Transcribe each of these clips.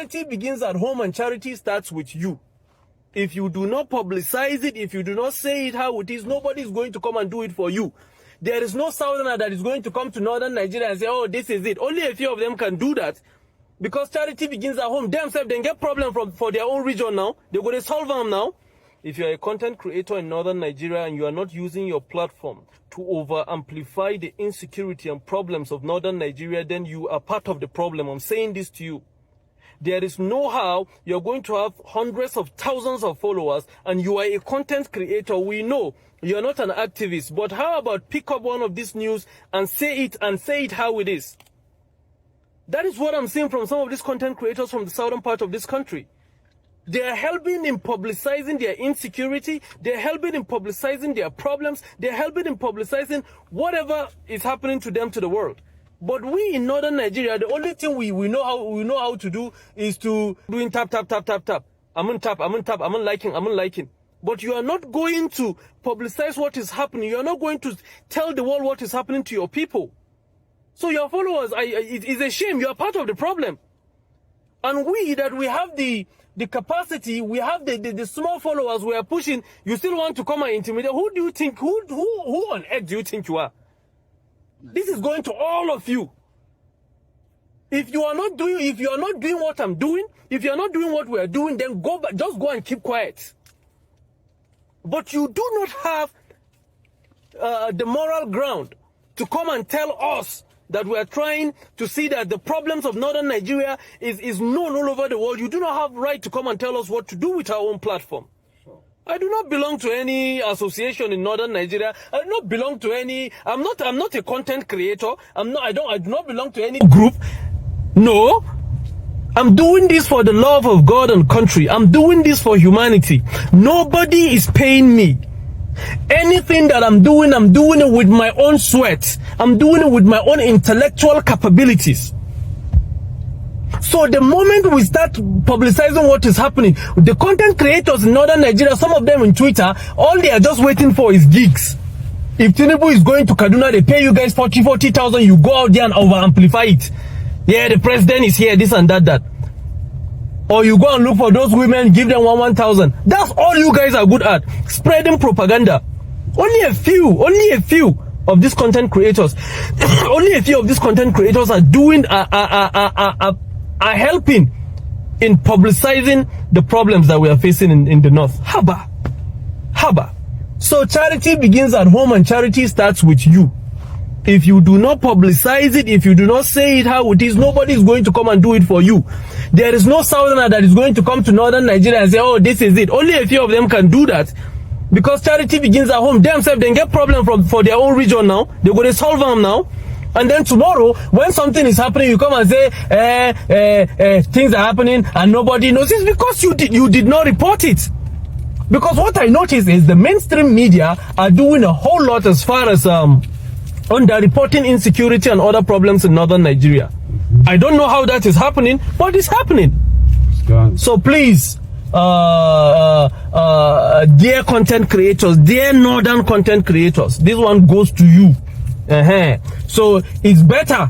charity begins at home and charity starts with you. If you do not publicize it, if you do not say it how it is, nobody is going to come and do it for you. There is no southerner that is going to come to northern Nigeria and say, oh, this is it. Only a few of them can do that. Because charity begins at home. Themselves, they get problem for their own region now. They're going to solve them now. If you're a content creator in northern Nigeria and you are not using your platform to over-amplify the insecurity and problems of northern Nigeria, then you are part of the problem. I'm saying this to you. There is no how you're going to have hundreds of thousands of followers and you are a content creator. We know you're not an activist, but how about pick up one of these news and say it how it is? That is what I'm seeing from some of these content creators from the southern part of this country. They're helping in publicizing their insecurity. They're helping in publicizing their problems. They're helping in publicizing whatever is happening to them to the world. But we in northern Nigeria, the only thing we know how to do is to doing tap. I'm on liking. But you are not going to publicize what is happening. You are not going to tell the world what is happening to your people. So your followers, it is a shame. You are part of the problem. And we have the capacity, we have the small followers we are pushing, you still want to come and intimidate. Who do you think, who on earth do you think you are? This is going to all of you. If you are not doing what I'm doing, if you are not doing what we are doing, then just go and keep quiet. But you do not have the moral ground to come and tell us that we are trying to see that the problems of northern Nigeria is known all over the world. You do not have right to come and tell us what to do with our own platform. I do not belong to any association in northern Nigeria. I do not belong to any. I'm not a content creator. I do not belong to any group. No. I'm doing this for the love of God and country. I'm doing this for humanity. Nobody is paying me. Anything that I'm doing it with my own sweat. I'm doing it with my own intellectual capabilities. So the moment we start publicizing what is happening, the content creators in northern Nigeria, some of them in Twitter, all they are just waiting for is gigs. If Tinubu is going to Kaduna, they pay you guys 40,000, you go out there and over-amplify it. Yeah, the president is here, this and that. Or you go and look for those women, give them 1,000. That's all you guys are good at. Spreading propaganda. Only a few of these content creators, are doing, are helping in publicizing the problems that we are facing in the north. Haba. So charity begins at home and charity starts with you. If you do not publicize it, if you do not say it how it is, nobody is going to come and do it for you. There is no southerner that is going to come to northern Nigeria and say, oh, this is it. Only a few of them can do that. Because charity begins at home. Themselves, they get problem for their own region now. They're going to solve them now. And then tomorrow, when something is happening, you come and say, things are happening and nobody knows. It's because you did not report it. Because what I notice is the mainstream media are doing a whole lot as far as under-reporting insecurity and other problems in northern Nigeria. I don't know how that is happening, but it's happening. So please, dear content creators, dear northern content creators, this one goes to you. So it's better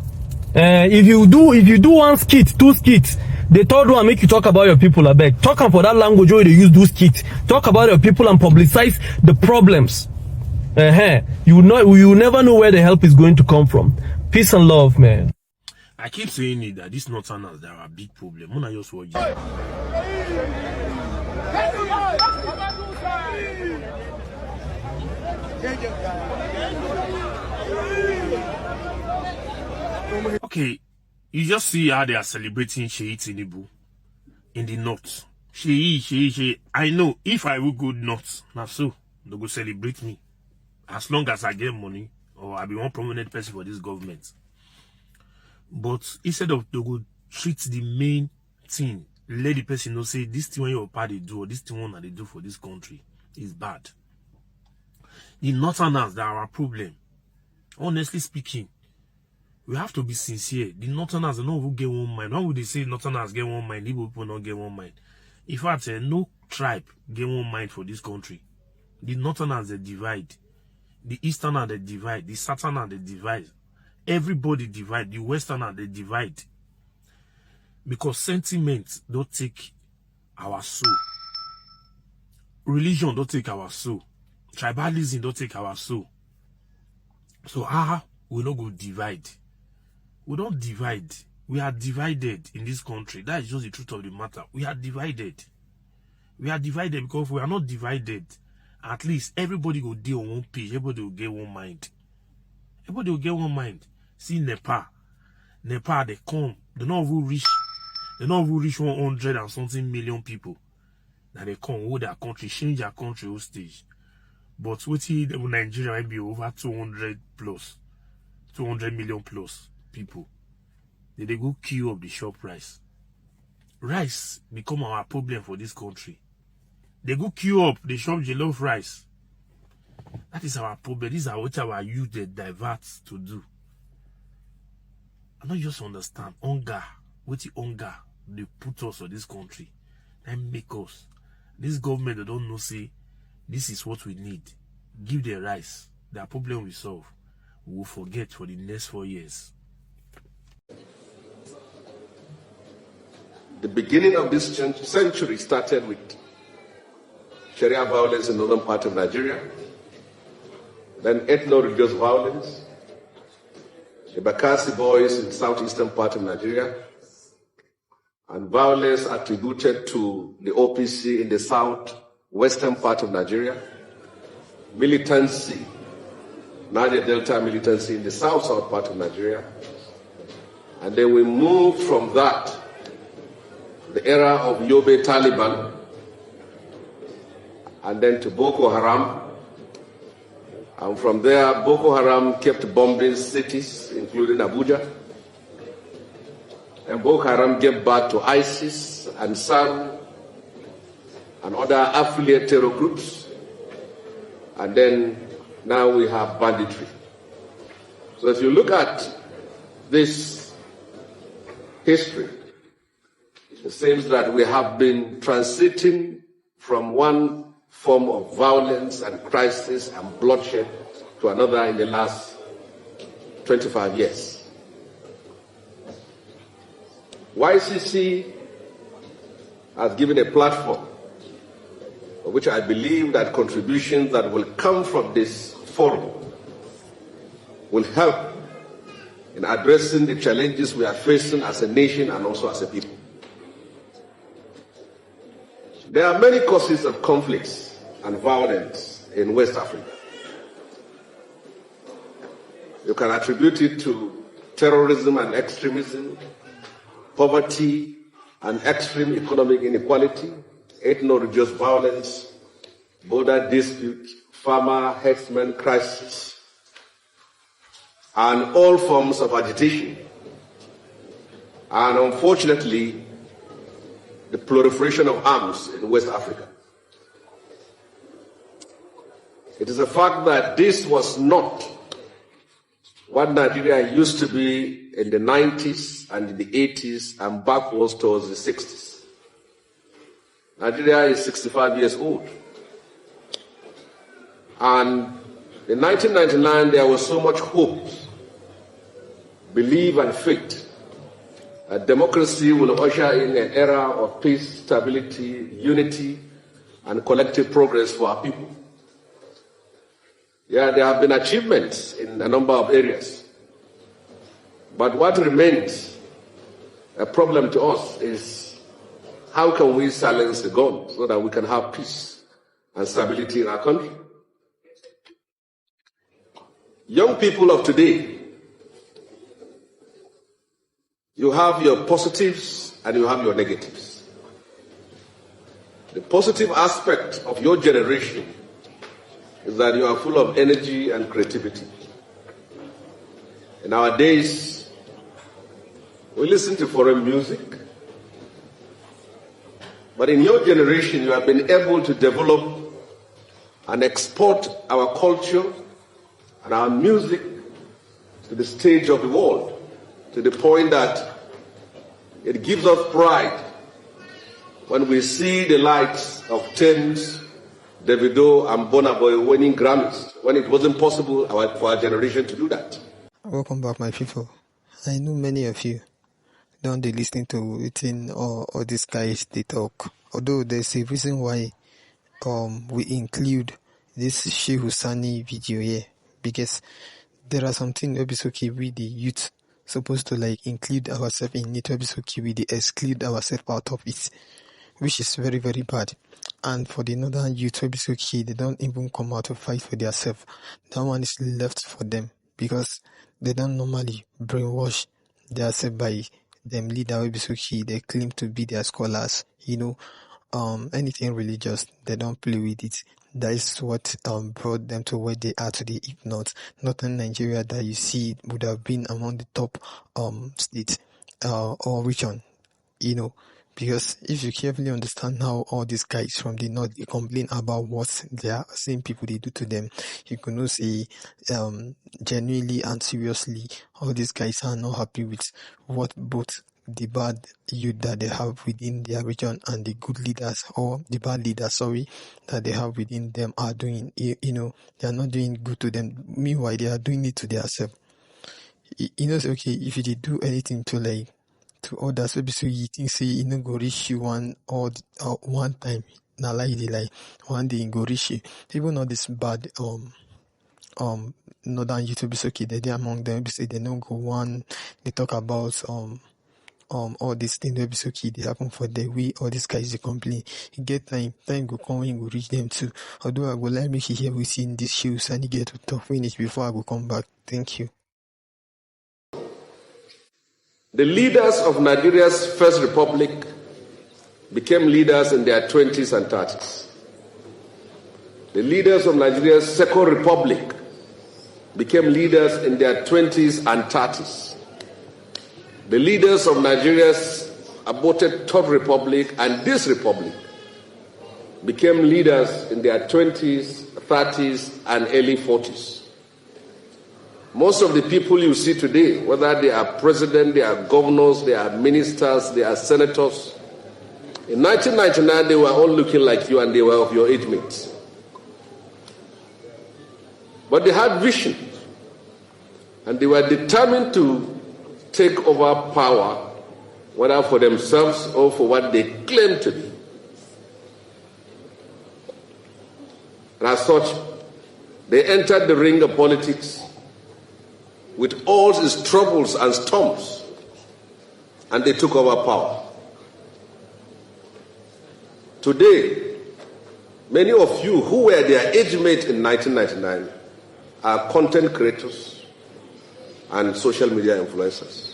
if you do one skit, two skits, the third one make you talk about your people. I beg, talk for that language where they use those skits. Talk about your people and publicize the problems. You never know where the help is going to come from. Peace and love, man. I keep saying it that these northerners, there are a big problem. When I just watch okay, you just see how they are celebrating Sheyi Tinubu in the north. Sheyi. I know if I will go north, now so they go celebrate me. As long as I get money, or I be one prominent person for this government. But instead of they go treat the main thing, let the person know, say this thing when your party do, or this thing one that they do for this country is bad. The northerners, that are our problem. Honestly speaking, we have to be sincere. The northerners are not who get one mind. Why would they say northerners get one mind, Igbo people not get one mind? In fact, no tribe get one mind for this country. The northerners, they divide. The easterner, they divide. The southerner, they divide. Everybody divide. The westerner, they divide. Because sentiment don't take our soul. Religion don't take our soul. Tribalism don't take our soul. So we not go divide. We don't divide. We are divided in this country. That is just the truth of the matter. We are divided. We are divided because if we are not divided, at least everybody will deal on one page. Everybody will get one mind. Everybody will get one mind. See Nepal. Nepal, they come. They not even reach 100 and something million people. Now they come, hold their country, change their country whole stage. But what Nigeria might be over 200 million plus people. They go queue up the shop rice. Rice become our problem for this country. They go queue up the shop jollof rice. That is our problem. These are what our youth they divert to do. I don't just understand hunger. What the hunger they put us on this country and make us. This government they don't know say this is what we need. Give the rice. Their problem we solve. We will forget for the next 4 years. The beginning of this century started with Sharia violence in the northern part of Nigeria, then ethno-religious violence, the Bakassi boys in the southeastern part of Nigeria, and violence attributed to the OPC in the southwestern part of Nigeria, militancy, Niger Delta militancy in the south part of Nigeria, and then we moved from that, the era of Yobe Taliban, and then to Boko Haram. And from there, Boko Haram kept bombing cities, including Abuja. And Boko Haram gave birth to ISIS and SARU and other affiliate terror groups. And then now we have banditry. So if you look at this history, it seems that we have been transiting from one form of violence and crisis and bloodshed to another in the last 25 years. YCC has given a platform for which I believe that contributions that will come from this forum will help in addressing the challenges we are facing as a nation and also as a people. There are many causes of conflicts and violence in West Africa. You can attribute it to terrorism and extremism, poverty and extreme economic inequality, ethno-religious violence, border dispute, farmer-herdsman crisis, and all forms of agitation. And unfortunately, the proliferation of arms in West Africa. It is a fact that this was not what Nigeria used to be in the 90s and in the 80s and backwards towards the 60s. Nigeria is 65 years old. And in 1999, there was so much hope, belief and faith that democracy will usher in an era of peace, stability, unity, and collective progress for our people. Yeah, there have been achievements in a number of areas. But what remains a problem to us is how can we silence the gun so that we can have peace and stability in our country? Young people of today, you have your positives and you have your negatives. The positive aspect of your generation is that you are full of energy and creativity. In our days, we listen to foreign music, but in your generation, you have been able to develop and export our culture and our music to the stage of the world, to the point that it gives us pride when we see the likes of Thames, Davido, and Burna Boy winning Grammys, when it wasn't possible for our generation to do that. Welcome back, my people. I know many of you. don't they listen to it in all these guys they talk. Although there's a reason why we include this Sheikh Husani video here, because there are some things that okay with the youth supposed to like include ourselves in it, okay we exclude ourselves out of it, which is very, very bad. And for the northern youth, okay, they don't even come out to fight for themselves. That one is left for them because they don't normally brainwash themselves by them leader, okay, they claim to be their scholars, anything religious, they don't play with it. That is what brought them to where they are today. If not, northern Nigeria that you see would have been among the top states or region, because if you carefully understand how all these guys from the north they complain about what they are same people they do to them, you can know say genuinely and seriously all these guys are not happy with what both the bad youth that they have within their region and the good leaders, or the bad leaders, that they have within them are doing. They are not doing good to them. Meanwhile, they are doing it to themselves. Okay, if you did do anything to like to others, so you think say go reach you one time. Now like one day go reach you. Even all this bad northern YouTube okay, they among them say they don't go one. They talk about all these things that be okay, they happen for the way all these guys they complain. You get time go come when you go reach them too. Although I go like me here we see in these shoes and you get to talk finish before I go come back. Thank you. The leaders of Nigeria's First Republic became leaders in their 20s and 30s. The leaders of Nigeria's Second Republic became leaders in their 20s and 30s. The leaders of Nigeria's aborted Third Republic and this republic became leaders in their 20s, 30s, and early 40s. Most of the people you see today, whether they are president, they are governors, they are ministers, they are senators, in 1999 they were all looking like you and they were of your age mates. But they had vision and they were determined to take over power, whether for themselves or for what they claim to be. And as such, they entered the ring of politics with all its troubles and storms, and they took over power. Today, many of you who were their age mates in 1999 are content creators and social media influencers.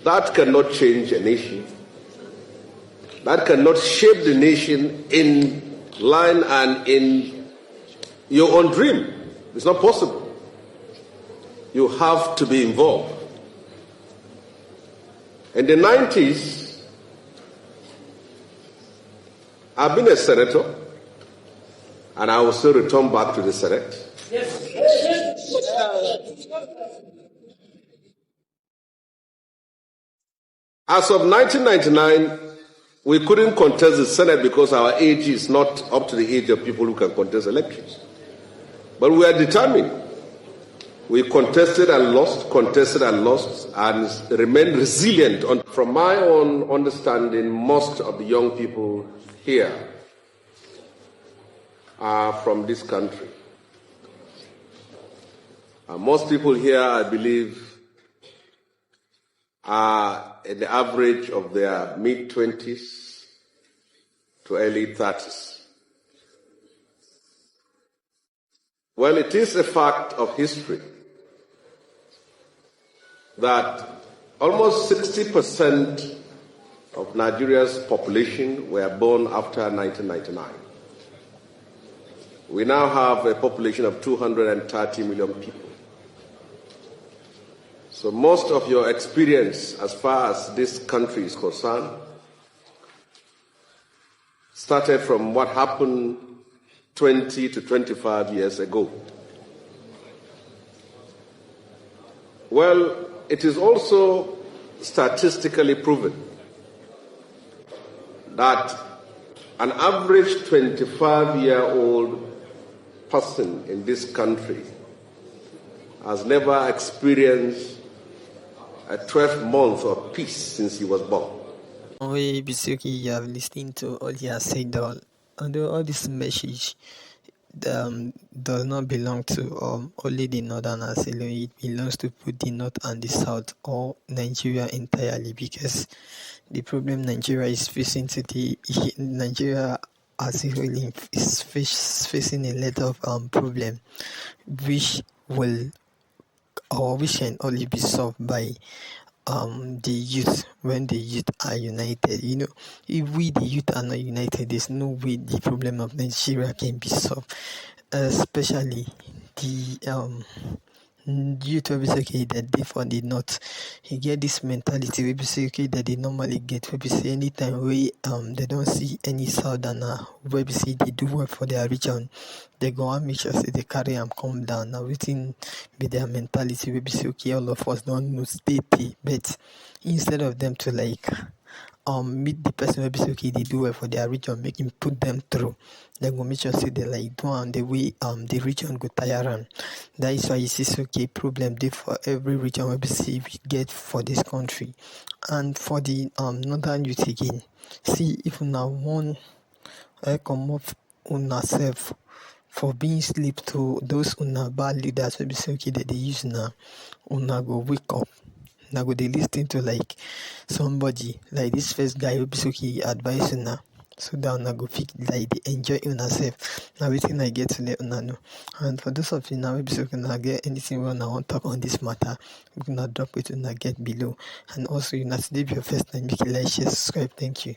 That cannot change a nation. That cannot shape the nation in line and in your own dream. It's not possible. You have to be involved. In the 90s, I've been a senator, and I will still return back to the Senate. Yes. As of 1999, we couldn't contest the Senate because our age is not up to the age of people who can contest elections. But we are determined. We contested and lost, and remained resilient. From my own understanding, most of the young people here are from this country. Most people here, I believe, are at the average of their mid-20s to early 30s. Well, it is a fact of history that almost 60% of Nigeria's population were born after 1999. We now have a population of 230 million people. So most of your experience as far as this country is concerned started from what happened 20 to 25 years ago. Well, it is also statistically proven that an average 25-year-old person in this country has never experienced a 12th month of peace since he was born. We basically you have listened to all he has said. Although all this message does not belong to only the northerners alone, it belongs to both the north and the south, or Nigeria entirely, because the problem Nigeria is facing today, Nigeria as a whole is facing a lot of problem, which can only be solved by the youth. When the youth are united, if we the youth are not united, there's no way the problem of Nigeria can be solved, especially the youth wey be say okay that dey for the north. You get this mentality wey be say okay that they normally get, wey be say anytime wey they don't see any southerner wey be say they do well for their region, they go and make sure say they carry am come down. Now wetin be their mentality wey be say okay all of us don't know state, but instead of them to like meet the person wey be say okay they do well for their region, make him put them through, they go make sure say they like do am the way the region go tire am. That is why you see say okay problem dey for every region wey be say we get for this country. And for the northern youth again, see if una wan comot una self for being slave to those una bad leaders wey be say okay that they use now, una go wake up. Now go dey lis ten to like somebody like this first guy wey be say okay advise una, so that una go fit like dey enjoy una self. Na wetin I get to let una know. And for those of you now wey be say una get anything wey una wan talk on this matter, make una drop it una get below. And also una still be your first time, make you like, share, subscribe. Thank you.